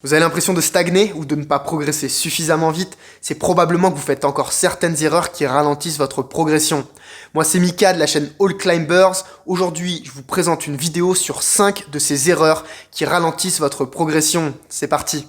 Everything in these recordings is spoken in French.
Vous avez l'impression de stagner ou de ne pas progresser suffisamment vite, c'est probablement que vous faites encore certaines erreurs qui ralentissent votre progression. Moi c'est Mika de la chaîne All Climbers. Aujourd'hui je vous présente une vidéo sur 5 de ces erreurs qui ralentissent votre progression. C'est parti!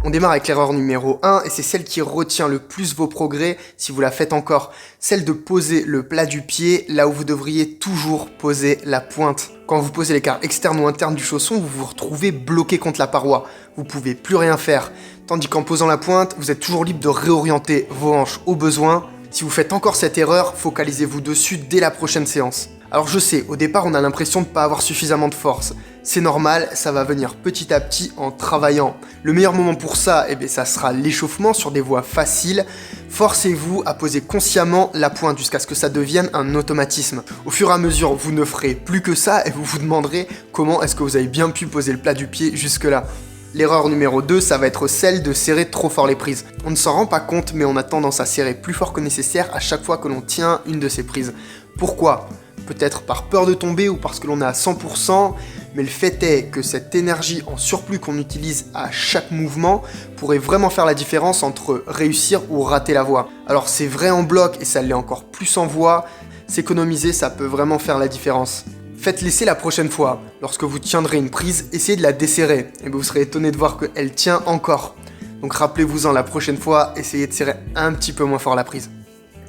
On démarre avec l'erreur numéro 1 et c'est celle qui retient le plus vos progrès si vous la faites encore. Celle de poser le plat du pied là où vous devriez toujours poser la pointe. Quand vous posez l'écart externe ou interne du chausson, vous vous retrouvez bloqué contre la paroi. Vous pouvez plus rien faire. Tandis qu'en posant la pointe, vous êtes toujours libre de réorienter vos hanches au besoin. Si vous faites encore cette erreur, focalisez-vous dessus dès la prochaine séance. Alors je sais, au départ on a l'impression de ne pas avoir suffisamment de force. C'est normal, ça va venir petit à petit en travaillant. Le meilleur moment pour ça, ça sera l'échauffement sur des voies faciles. Forcez-vous à poser consciemment la pointe jusqu'à ce que ça devienne un automatisme. Au fur et à mesure, vous ne ferez plus que ça et vous vous demanderez comment est-ce que vous avez bien pu poser le plat du pied jusque-là. L'erreur numéro 2, ça va être celle de serrer trop fort les prises. On ne s'en rend pas compte, mais on a tendance à serrer plus fort que nécessaire à chaque fois que l'on tient une de ces prises. Pourquoi ? Peut-être par peur de tomber ou parce que l'on est à 100%, mais le fait est que cette énergie en surplus qu'on utilise à chaque mouvement pourrait vraiment faire la différence entre réussir ou rater la voie. Alors c'est vrai en bloc et ça l'est encore plus en voie, s'économiser ça peut vraiment faire la différence. Faites l'essai la prochaine fois. Lorsque vous tiendrez une prise, essayez de la desserrer et vous serez étonné de voir qu'elle tient encore. Donc rappelez-vous-en la prochaine fois, essayez de serrer un petit peu moins fort la prise.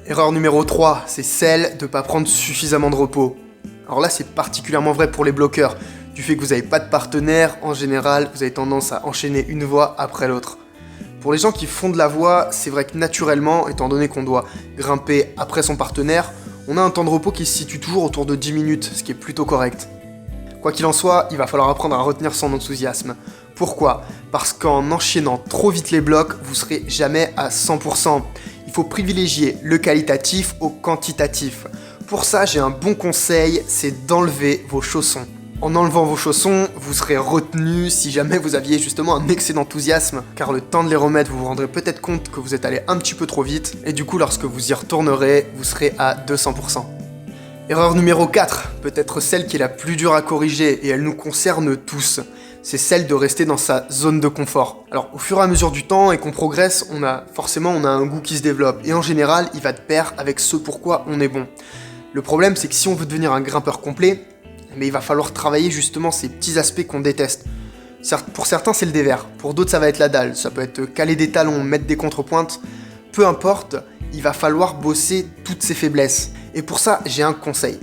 Erreur numéro 3, c'est celle de ne pas prendre suffisamment de repos. Alors là, c'est particulièrement vrai pour les bloqueurs. Du fait que vous n'avez pas de partenaire, en général, vous avez tendance à enchaîner une voie après l'autre. Pour les gens qui font de la voie, c'est vrai que naturellement, étant donné qu'on doit grimper après son partenaire, on a un temps de repos qui se situe toujours autour de 10 minutes, ce qui est plutôt correct. Quoi qu'il en soit, il va falloir apprendre à retenir son enthousiasme. Pourquoi ? Parce qu'en enchaînant trop vite les blocs, vous serez jamais à 100%. Il faut privilégier le qualitatif au quantitatif. Pour ça, j'ai un bon conseil, c'est d'enlever vos chaussons. En enlevant vos chaussons, vous serez retenu si jamais vous aviez justement un excès d'enthousiasme, car le temps de les remettre, vous vous rendrez peut-être compte que vous êtes allé un petit peu trop vite, et du coup, lorsque vous y retournerez, vous serez à 200%. Erreur numéro 4, peut-être celle qui est la plus dure à corriger, et elle nous concerne tous. C'est celle de rester dans sa zone de confort. Alors au fur et à mesure du temps et qu'on progresse, on a un goût qui se développe, et en général, il va de pair avec ce pourquoi on est bon. Le problème, c'est que si on veut devenir un grimpeur complet, mais il va falloir travailler justement ces petits aspects qu'on déteste. Pour certains, c'est le dévers. Pour d'autres, ça va être la dalle. Ça peut être caler des talons, mettre des contrepointes. Peu importe, il va falloir bosser toutes ces faiblesses. Et pour ça, j'ai un conseil.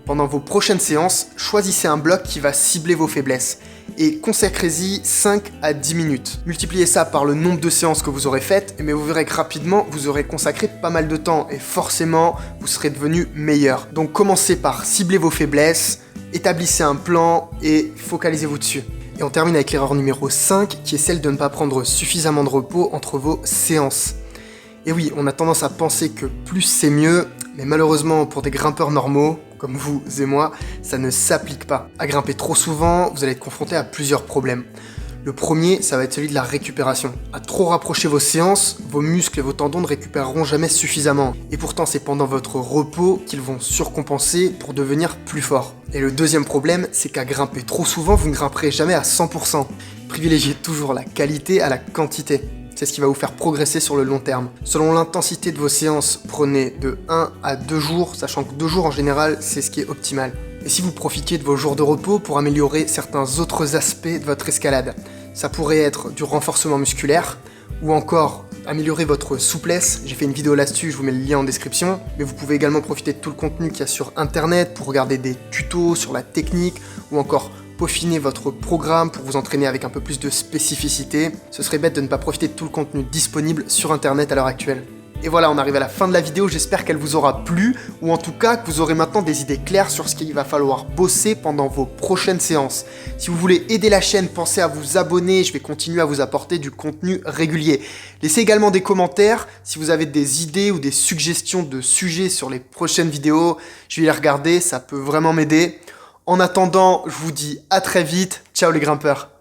Pendant vos prochaines séances, choisissez un bloc qui va cibler vos faiblesses et consacrez-y 5 à 10 minutes. Multipliez ça par le nombre de séances que vous aurez faites, mais vous verrez que rapidement, vous aurez consacré pas mal de temps et forcément, vous serez devenu meilleur. Donc commencez par cibler vos faiblesses, établissez un plan et focalisez-vous dessus. Et on termine avec l'erreur numéro 5 qui est celle de ne pas prendre suffisamment de repos entre vos séances. Et oui, on a tendance à penser que plus c'est mieux, mais malheureusement pour des grimpeurs normaux, comme vous et moi, ça ne s'applique pas. À grimper trop souvent, vous allez être confronté à plusieurs problèmes. Le premier, ça va être celui de la récupération. À trop rapprocher vos séances, vos muscles et vos tendons ne récupéreront jamais suffisamment. Et pourtant, c'est pendant votre repos qu'ils vont surcompenser pour devenir plus forts. Et le deuxième problème, c'est qu'à grimper trop souvent, vous ne grimperez jamais à 100%. Privilégiez toujours la qualité à la quantité. C'est ce qui va vous faire progresser sur le long terme. Selon l'intensité de vos séances, prenez de 1 à 2 jours, sachant que 2 jours en général, c'est ce qui est optimal. Et si vous profitiez de vos jours de repos pour améliorer certains autres aspects de votre escalade, ça pourrait être du renforcement musculaire ou encore améliorer votre souplesse. J'ai fait une vidéo là-dessus, je vous mets le lien en description. Mais vous pouvez également profiter de tout le contenu qu'il y a sur internet pour regarder des tutos sur la technique ou encore peaufiner votre programme pour vous entraîner avec un peu plus de spécificité. Ce serait bête de ne pas profiter de tout le contenu disponible sur internet à l'heure actuelle. Et voilà, on arrive à la fin de la vidéo, j'espère qu'elle vous aura plu, ou en tout cas que vous aurez maintenant des idées claires sur ce qu'il va falloir bosser pendant vos prochaines séances. Si vous voulez aider la chaîne, pensez à vous abonner, je vais continuer à vous apporter du contenu régulier. Laissez également des commentaires si vous avez des idées ou des suggestions de sujets sur les prochaines vidéos, je vais les regarder, ça peut vraiment m'aider. En attendant, je vous dis à très vite, ciao les grimpeurs.